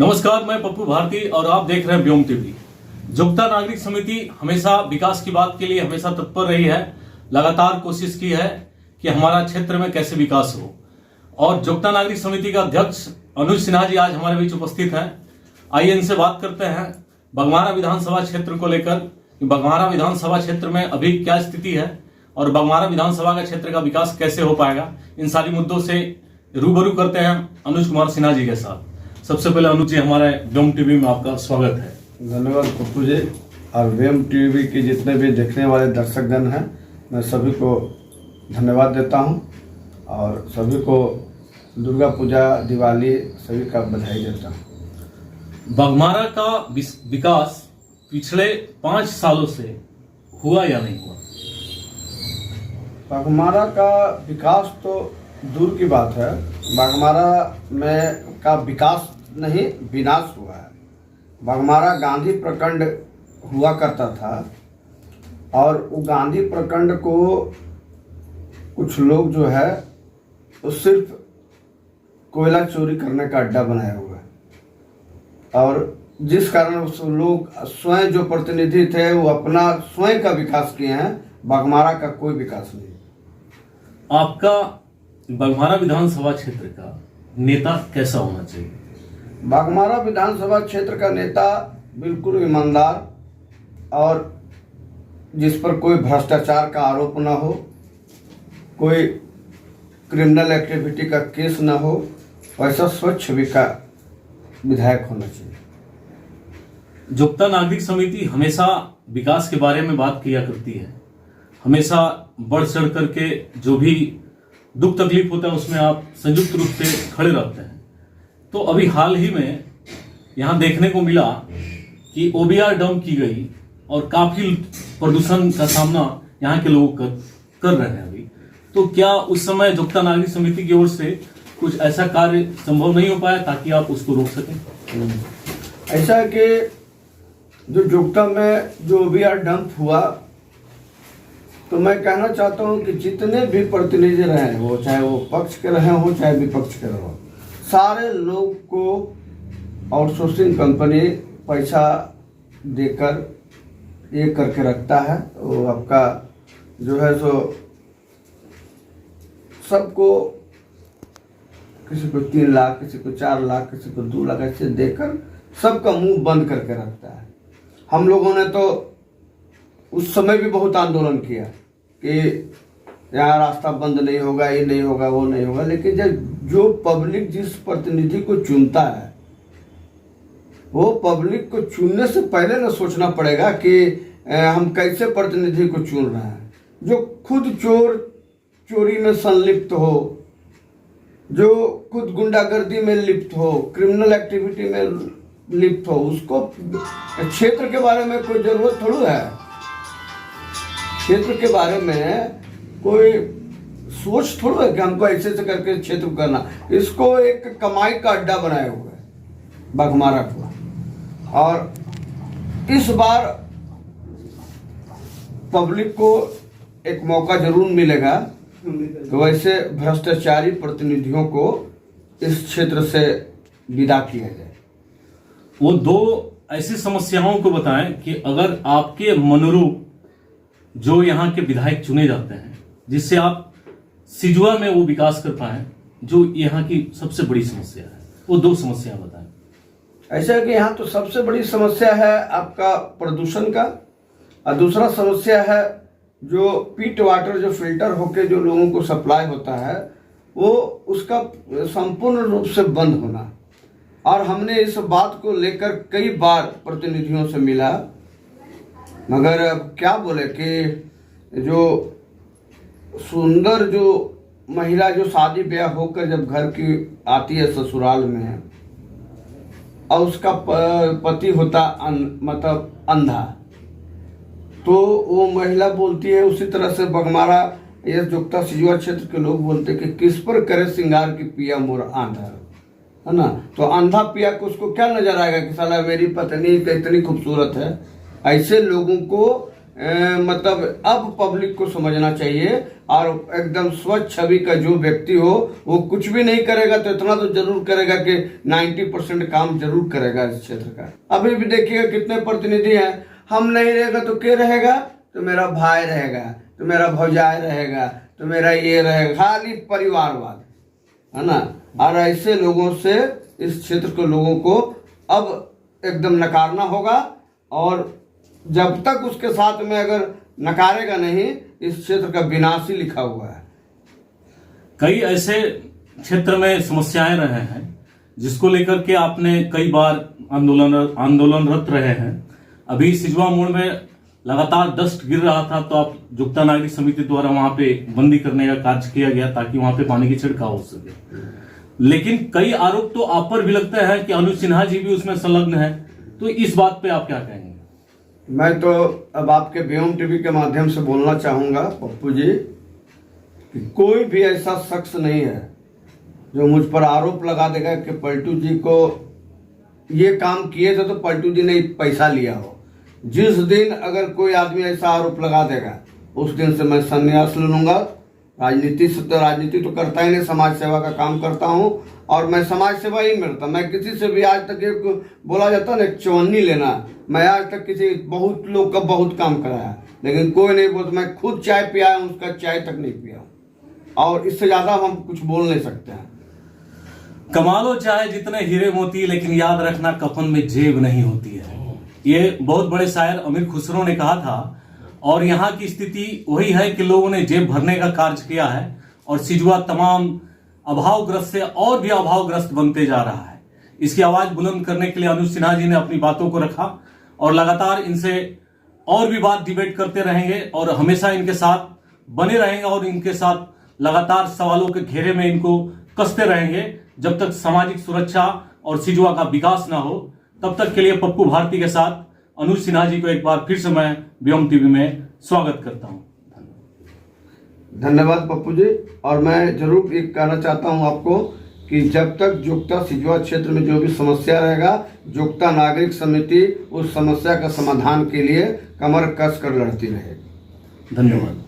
नमस्कार, मैं पप्पू भारती और आप देख रहे हैं व्योम टीवी। जुगता नागरिक समिति हमेशा विकास की बात के लिए हमेशा तत्पर रही है। लगातार कोशिश की है कि हमारा क्षेत्र में कैसे विकास हो। और जुगता नागरिक समिति का अध्यक्ष अनुज सिन्हा जी आज हमारे बीच उपस्थित हैं। आइए इनसे बात करते हैं बघमारा विधानसभा क्षेत्र को लेकर कि बघमारा विधानसभा क्षेत्र में अभी क्या स्थिति है और बघमारा विधानसभा का क्षेत्र का विकास कैसे हो पाएगा। इन सारी मुद्दों से रूबरू करते हैं अनुज कुमार सिन्हा जी के साथ। सबसे पहले अनुज जी, हमारे व्योम टीवी में आपका स्वागत है। धन्यवाद पप्पू जी। और व्योम टीवी के जितने भी देखने वाले दर्शकगण हैं, मैं सभी को धन्यवाद देता हूं और सभी को दुर्गा पूजा, दिवाली सभी का बधाई देता हूं। बघमारा का विकास पिछले 5 सालों से हुआ या नहीं हुआ? बघमारा का विकास तो दूर की बात है। बघमारा में का विकास नहीं, विनाश हुआ है। बघमारा गांधी प्रखंड हुआ करता था और वो गांधी प्रखंड को कुछ लोग जो है वो सिर्फ कोयला चोरी करने का अड्डा बनाया हुआ है और जिस कारण उस लोग स्वयं जो प्रतिनिधि थे वो अपना स्वयं का विकास किए हैं। बघमारा का कोई विकास नहीं। आपका बघमारा विधानसभा क्षेत्र का नेता कैसा होना चाहिए? बघमारा विधानसभा क्षेत्र का नेता बिल्कुल ईमानदार और जिस पर कोई भ्रष्टाचार का आरोप न हो, कोई क्रिमिनल एक्टिविटी का केस न हो, वैसा स्वच्छ छवि का विधायक होना चाहिए। जुगता नागरिक समिति हमेशा विकास के बारे में बात किया करती है। हमेशा बढ़ चढ़ करके जो भी दुख तकलीफ होता है उसमें आप संयुक्त रूप से खड़े रहते हैं। तो अभी हाल ही में यहाँ देखने को मिला कि ओबीआर डंप की गई और काफी प्रदूषण का सामना यहाँ के लोग कर रहे हैं अभी। तो क्या उस समय जुगता नागरिक समिति की ओर से कुछ ऐसा कार्य संभव नहीं हो पाया ताकि आप उसको रोक सकें? ऐसा है कि जो जुगता में जो ओबीआर डंप हुआ, तो मैं कहना चाहता हूं कि जितने भी प्रतिनिधि रहे हो, चाहे वो पक्ष के रहे हो चाहे विपक्ष के रहे हो, सारे लोग को आउटसोर्सिंग कंपनी पैसा देकर ये करके रखता है। वो आपका जो है सो सबको, किसी को 3 लाख, किसी को 4 लाख, किसी को 2 लाख ऐसे देकर सबका मुंह बंद करके रखता है। हम लोगों ने तो उस समय भी बहुत आंदोलन किया कि यहाँ रास्ता बंद नहीं होगा, ये नहीं होगा, वो नहीं होगा। लेकिन जब जो पब्लिक जिस प्रतिनिधि को चुनता है, वो पब्लिक को चुनने से पहले ना सोचना पड़ेगा कि हम कैसे प्रतिनिधि को चुन रहे हैं। जो खुद चोरी में संलिप्त हो, जो खुद गुंडागर्दी में लिप्त हो, क्रिमिनल एक्टिविटी में लिप्त हो, उसको क्षेत्र के बारे में कोई जरूरत थोड़ी है। क्षेत्र के बारे में कोई सोच थोड़ा है कि हमको ऐसे से करके क्षेत्र करना। इसको एक कमाई का अड्डा बनाया हुआ है बघमारा को। और इस बार पब्लिक को एक मौका जरूर मिलेगा कि वैसे भ्रष्टाचारी प्रतिनिधियों को इस क्षेत्र से विदा किया जाए। वो 2 ऐसी समस्याओं को बताएं कि अगर आपके मनोरूप जो यहाँ के विधायक चुने जाते हैं, जिससे आप सिजुआ में वो विकास कर पाए, जो यहाँ की सबसे बड़ी समस्या है, वो 2 समस्या बताएं। ऐसा है कि यहाँ तो सबसे बड़ी समस्या है आपका प्रदूषण का, और दूसरा समस्या है जो पीट वाटर जो फिल्टर होके जो लोगों को सप्लाई होता है, वो उसका संपूर्ण रूप से बंद होना। और हमने इस बात को लेकर कई बार प्रतिनिधियों से मिला, मगर अब क्या बोले कि जो सुंदर जो महिला जो शादी ब्याह होकर जब घर की आती है ससुराल में और उसका पति होता मतलब अंधा, तो वो महिला बोलती है, उसी तरह से बघमारा ये जुगता सिजुआ क्षेत्र के लोग बोलते कि किस पर करे श्रृंगार की पिया मोर आंधा, है ना। तो अंधा पिया को उसको क्या नजर आएगा कि साला मेरी पत्नी इतनी खूबसूरत है। ऐसे लोगों को मतलब अब पब्लिक को समझना चाहिए और एकदम स्वच्छ छवि का जो व्यक्ति हो वो कुछ भी नहीं करेगा तो इतना तो जरूर करेगा कि 90% काम जरूर करेगा इस क्षेत्र का। अभी भी देखिएगा कितने प्रतिनिधि हैं, हम नहीं रहेगा तो क्या रहेगा, तो मेरा भाई रहेगा, तो मेरा भौजाई रहेगा, तो मेरा ये रहेगा, खाली परिवारवाद है ना। और ऐसे लोगों से इस क्षेत्र के लोगों को अब एकदम नकारना होगा और जब तक उसके साथ में अगर नकारेगा नहीं, इस क्षेत्र का विनाश ही लिखा हुआ है। कई ऐसे क्षेत्र में समस्याएं रहे हैं जिसको लेकर के आपने कई बार आंदोलनरत रहे हैं। अभी सिजवा मोड़ में लगातार डस्ट गिर रहा था तो आप जुगता नागरिक समिति द्वारा वहां पे बंदी करने का कार्य किया गया ताकि वहां पे पानी की छिड़काव हो सके। लेकिन कई आरोप तो आप पर भी लगता है कि अनुज सिन्हा जी भी उसमें संलग्न है, तो इस बात पे आप क्या कहेंगे? मैं तो अब आपके व्योम टीवी के माध्यम से बोलना चाहूंगा पप्पू जी कि कोई भी ऐसा शख्स नहीं है जो मुझ पर आरोप लगा देगा कि पलटू जी को ये काम किए थे तो पलटू जी ने पैसा लिया हो। जिस दिन अगर कोई आदमी ऐसा आरोप लगा देगा उस दिन से मैं संन्यास ले लूंगा। राजनीति तो करता ही नहीं, समाज सेवा का काम करता हूं और मैं समाज सेवा ही मिलता। मैं किसी से भी आज तक एक बोला जाता ना, एक चवन्नी लेना, मैं आज तक किसी बहुत लोग का बहुत काम कराया लेकिन कोई नहीं बोलता। मैं खुद चाय पिया हूं, उसका चाय तक नहीं पिया और इससे ज्यादा हम कुछ बोल नहीं सकते हैं। कमालो चाहे जितने हीरे मोती, लेकिन याद रखना कफन में जेब नहीं होती है। ये बहुत बड़े शायर अमीर खुसरो ने कहा था और यहाँ की स्थिति वही है कि लोगों ने जेब भरने का कार्य किया है और सिजवा तमाम अभावग्रस्त से और भी अभावग्रस्त बनते जा रहा है। इसकी आवाज बुलंद करने के लिए अनुज सिन्हा जी ने अपनी बातों को रखा और लगातार इनसे और भी बात डिबेट करते रहेंगे और हमेशा इनके साथ बने रहेंगे और इनके साथ लगातार सवालों के घेरे में इनको कसते रहेंगे जब तक सामाजिक सुरक्षा और सिजवा का विकास ना हो। तब तक के लिए पप्पू भारती के साथ अनुज सिन्हा जी को एक बार फिर से मैं व्योम टीवी में स्वागत करता हूं। धन्यवाद पप्पू जी। और मैं जरूर एक कहना चाहता हूं आपको कि जब तक जुगता सिजवा क्षेत्र में जो भी समस्या रहेगा, जुगता नागरिक समिति उस समस्या का समाधान के लिए कमर कस कर लड़ती रहेगी। धन्यवाद।